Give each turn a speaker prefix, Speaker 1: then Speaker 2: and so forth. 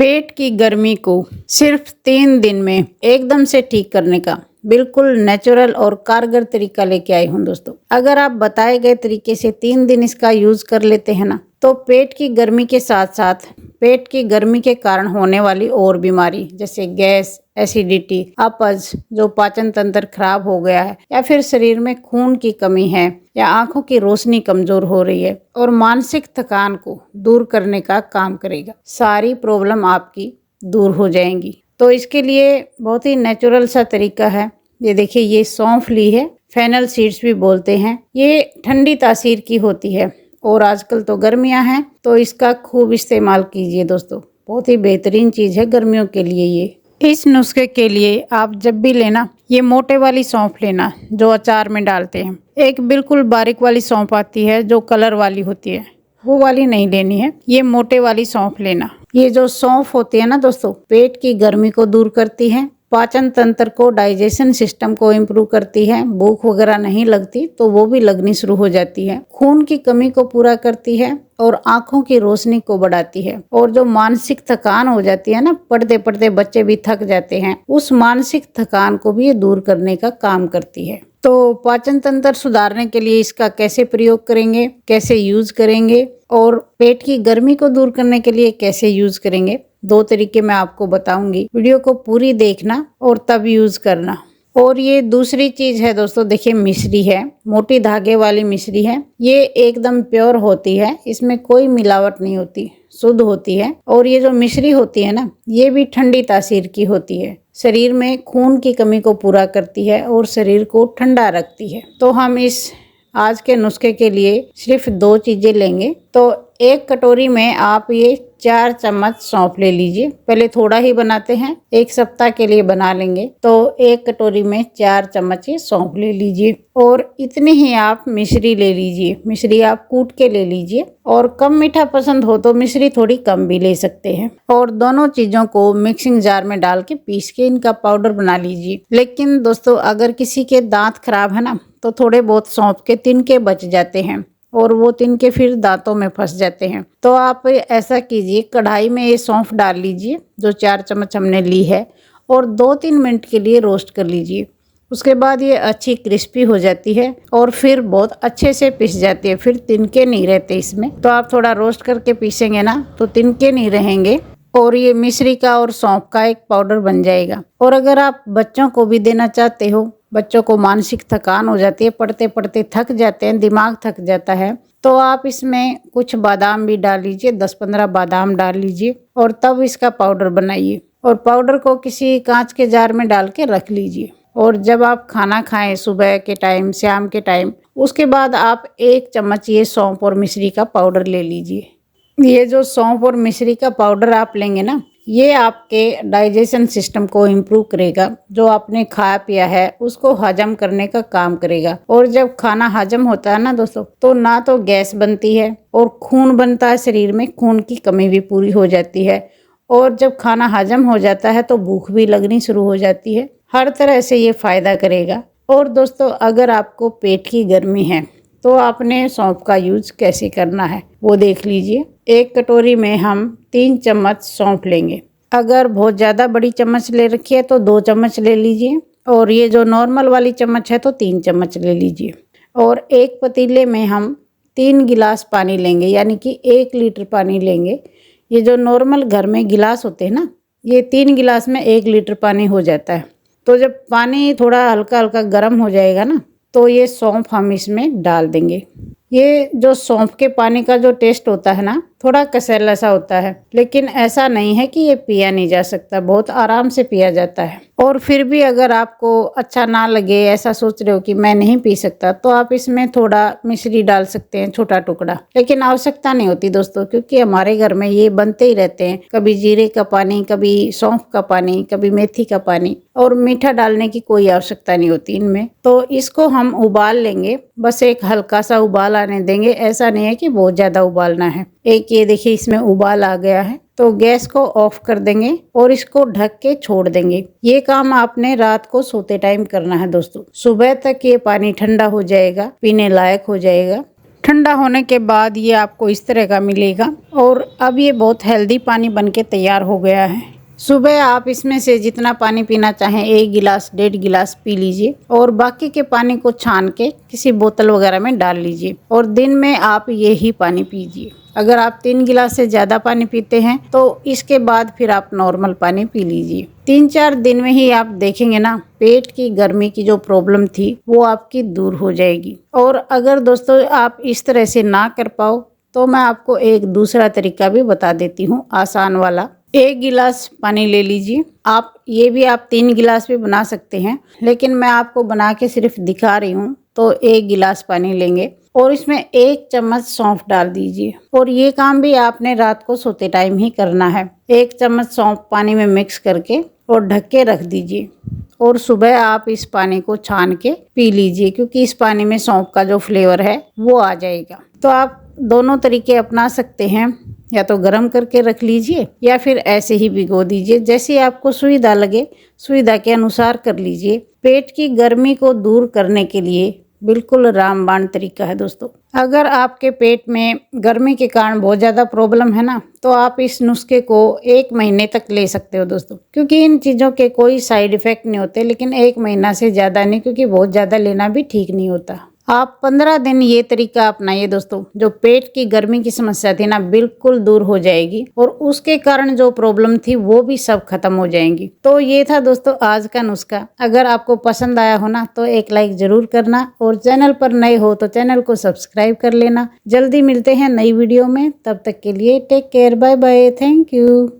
Speaker 1: पेट की गर्मी को सिर्फ 3 दिन में एकदम से ठीक करने का बिल्कुल नेचुरल और कारगर तरीका लेके आई हूँ दोस्तों। अगर आप बताए गए तरीके से 3 दिन इसका यूज कर लेते हैं ना, तो पेट की गर्मी के साथ साथ पेट की गर्मी के कारण होने वाली और बीमारी जैसे गैस, एसिडिटी, अपच, जो पाचन तंत्र खराब हो गया है, या फिर शरीर में खून की कमी है, या आंखों की रोशनी कमजोर हो रही है, और मानसिक थकान को दूर करने का काम करेगा। सारी प्रॉब्लम आपकी दूर हो जाएंगी। तो इसके लिए बहुत ही नेचुरल सा तरीका है। ये देखिए, ये सौंफ ली है, फेनल सीड्स भी बोलते हैं। ये ठंडी तासीर की होती है और आजकल तो गर्मियां हैं, तो इसका खूब इस्तेमाल कीजिए दोस्तों। बहुत ही बेहतरीन चीज़ है गर्मियों के लिए ये। इस नुस्खे के लिए आप जब भी लेना, ये मोटे वाली सौंफ लेना जो अचार में डालते हैं। एक बिल्कुल बारीक वाली सौंफ आती है जो कलर वाली होती है, वो वाली नहीं लेनी है, ये मोटे वाली सौंफ लेना। ये जो सौंफ होती है ना दोस्तों, पेट की गर्मी को दूर करती है, पाचन तंत्र को, डाइजेशन सिस्टम को इम्प्रूव करती है। भूख वगैरह नहीं लगती तो वो भी लगनी शुरू हो जाती है। खून की कमी को पूरा करती है और आंखों की रोशनी को बढ़ाती है। और जो मानसिक थकान हो जाती है ना, पढ़ते पढ़ते बच्चे भी थक जाते हैं, उस मानसिक थकान को भी ये दूर करने का काम करती है। तो पाचन तंत्र सुधारने के लिए इसका कैसे प्रयोग करेंगे, कैसे यूज करेंगे, और पेट की गर्मी को दूर करने के लिए कैसे यूज करेंगे, 2 तरीके मैं आपको बताऊंगी। वीडियो को पूरी देखना और तब यूज करना। और ये दूसरी चीज है दोस्तों, देखिए मिश्री है, मोटी धागे वाली मिश्री है। ये एकदम प्योर होती है, इसमें कोई मिलावट नहीं होती, शुद्ध होती है। और ये जो मिश्री होती है ना, ये भी ठंडी तासीर की होती है, शरीर में खून की कमी को पूरा करती है और शरीर को ठंडा रखती है। तो हम इस आज के नुस्खे के लिए सिर्फ 2 चीजें लेंगे। तो 1 कटोरी में आप ये 4 चम्मच सौंफ ले लीजिए। पहले थोड़ा ही बनाते हैं, 1 सप्ताह के लिए बना लेंगे, तो 1 कटोरी में 4 चम्मच ये सौंफ ले लीजिए। और इतनी ही आप मिश्री ले लीजिए। मिश्री आप कूट के ले लीजिए, और कम मीठा पसंद हो तो मिश्री थोड़ी कम भी ले सकते हैं। और दोनों चीजों को मिक्सिंग जार में डाल के पीस के इनका पाउडर बना लीजिए। लेकिन दोस्तों, अगर किसी के दांत खराब है ना, तो थोड़े बहुत सौंफ के तिनके बच जाते हैं, और वो तिनके फिर दांतों में फंस जाते हैं। तो आप ऐसा कीजिए, कढ़ाई में ये सौंफ डाल लीजिए जो 4 चम्मच हमने ली है, और 2-3 मिनट के लिए रोस्ट कर लीजिए। उसके बाद ये अच्छी क्रिस्पी हो जाती है और फिर बहुत अच्छे से पिस जाती है, फिर तिनके नहीं रहते इसमें। तो आप थोड़ा रोस्ट करके पीसेंगे ना, तो तिनके नहीं रहेंगे, और ये मिश्री का और सौंफ का एक पाउडर बन जाएगा। और अगर आप बच्चों को भी देना चाहते हो, बच्चों को मानसिक थकान हो जाती है, पढ़ते पढ़ते थक जाते हैं, दिमाग थक जाता है, तो आप इसमें कुछ बादाम भी डाल लीजिए, 10-15 बादाम डाल लीजिए, और तब इसका पाउडर बनाइए। और पाउडर को किसी कांच के जार में डाल के रख लीजिए। और जब आप खाना खाएं, सुबह के टाइम, शाम के टाइम, उसके बाद आप 1 चम्मच ये सौंफ और मिश्री का पाउडर ले लीजिए। ये जो सौंफ और मिश्री का पाउडर आप लेंगे ना, ये आपके डाइजेशन सिस्टम को इम्प्रूव करेगा। जो आपने खाया पिया है उसको हजम करने का काम करेगा। और जब खाना हजम होता है ना दोस्तों, तो ना तो गैस बनती है और खून बनता है, शरीर में खून की कमी भी पूरी हो जाती है। और जब खाना हजम हो जाता है तो भूख भी लगनी शुरू हो जाती है। हर तरह से ये फायदा करेगा। और दोस्तों, अगर आपको पेट की गर्मी है तो आपने सौंफ का यूज कैसे करना है वो देख लीजिए। 1 कटोरी में हम 3 चम्मच सौंफ लेंगे। अगर बहुत ज़्यादा बड़ी चम्मच ले रखी है तो 2 चम्मच ले लीजिए, और ये जो नॉर्मल वाली चम्मच है तो 3 चम्मच ले लीजिए। और 1 पतीले में हम 3 गिलास पानी लेंगे, यानी कि 1 लीटर पानी लेंगे। ये जो नॉर्मल घर में गिलास होते हैं ना, ये 3 गिलास में 1 लीटर पानी हो जाता है। तो जब पानी थोड़ा हल्का हल्का गर्म हो जाएगा ना, तो ये सौंफ हम इसमें डाल देंगे। ये जो सौंफ के पानी का जो टेस्ट होता है ना, थोड़ा कसैला सा होता है, लेकिन ऐसा नहीं है कि ये पिया नहीं जा सकता, बहुत आराम से पिया जाता है। और फिर भी अगर आपको अच्छा ना लगे, ऐसा सोच रहे हो कि मैं नहीं पी सकता, तो आप इसमें थोड़ा मिश्री डाल सकते हैं, छोटा टुकड़ा। लेकिन आवश्यकता नहीं होती दोस्तों, क्योंकि हमारे घर में ये बनते ही रहते हैं, कभी जीरे का पानी, कभी सौंफ का पानी, कभी मेथी का पानी, और मीठा डालने की कोई आवश्यकता नहीं होती इनमें। तो इसको हम उबाल लेंगे, बस एक हल्का सा उबाल आने देंगे। ऐसा नहीं है कि बहुत ज्यादा उबालना है। एक ये देखिए, इसमें उबाल आ गया है, तो गैस को ऑफ कर देंगे और इसको ढक के छोड़ देंगे। ये काम आपने रात को सोते टाइम करना है दोस्तों। सुबह तक ये पानी ठंडा हो जाएगा, पीने लायक हो जाएगा। ठंडा होने के बाद ये आपको इस तरह का मिलेगा और अब ये बहुत हेल्दी पानी बनके तैयार हो गया है। सुबह आप इसमें से जितना पानी पीना चाहें 1 गिलास 1.5 गिलास पी लीजिए और बाकी के पानी को छान के किसी बोतल वगैरह में डाल लीजिए और दिन में आप यही पानी पीजिए। अगर आप 3 गिलास से ज़्यादा पानी पीते हैं तो इसके बाद फिर आप नॉर्मल पानी पी लीजिए। 3-4 दिन में ही आप देखेंगे ना, पेट की गर्मी की जो प्रॉब्लम थी वो आपकी दूर हो जाएगी। और अगर दोस्तों आप इस तरह से ना कर पाओ तो मैं आपको एक दूसरा तरीका भी बता देती हूँ, आसान वाला। 1 गिलास पानी ले लीजिए। आप 3 गिलास भी बना सकते हैं, लेकिन मैं आपको बना के सिर्फ दिखा रही हूँ। तो 1 गिलास पानी लेंगे और इसमें 1 चम्मच सौंफ डाल दीजिए और ये काम भी आपने रात को सोते टाइम ही करना है। 1 चम्मच सौंफ पानी में मिक्स करके और ढक के रख दीजिए और सुबह आप इस पानी को छान के पी लीजिए, क्योंकि इस पानी में सौंफ का जो फ्लेवर है वो आ जाएगा। तो आप दोनों तरीके अपना सकते हैं, या तो गर्म करके रख लीजिए या फिर ऐसे ही भिगो दीजिए, जैसे आपको सुविधा लगे सुविधा के अनुसार कर लीजिए। पेट की गर्मी को दूर करने के लिए बिल्कुल रामबाण तरीका है दोस्तों। अगर आपके पेट में गर्मी के कारण बहुत ज़्यादा प्रॉब्लम है ना, तो आप इस नुस्खे को 1 महीने तक ले सकते हो दोस्तों, क्योंकि इन चीज़ों के कोई साइड इफ़ेक्ट नहीं होते। लेकिन 1 महीना से ज़्यादा नहीं, क्योंकि बहुत ज़्यादा लेना भी ठीक नहीं होता। आप 15 दिन ये तरीका अपनाइए दोस्तों, जो पेट की गर्मी की समस्या थी ना बिल्कुल दूर हो जाएगी और उसके कारण जो प्रॉब्लम थी वो भी सब खत्म हो जाएंगी। तो ये था दोस्तों आज का नुस्खा। अगर आपको पसंद आया हो ना तो एक लाइक जरूर करना और चैनल पर नए हो तो चैनल को सब्सक्राइब कर लेना। जल्दी मिलते हैं नई वीडियो में, तब तक के लिए take care, bye bye, thank you.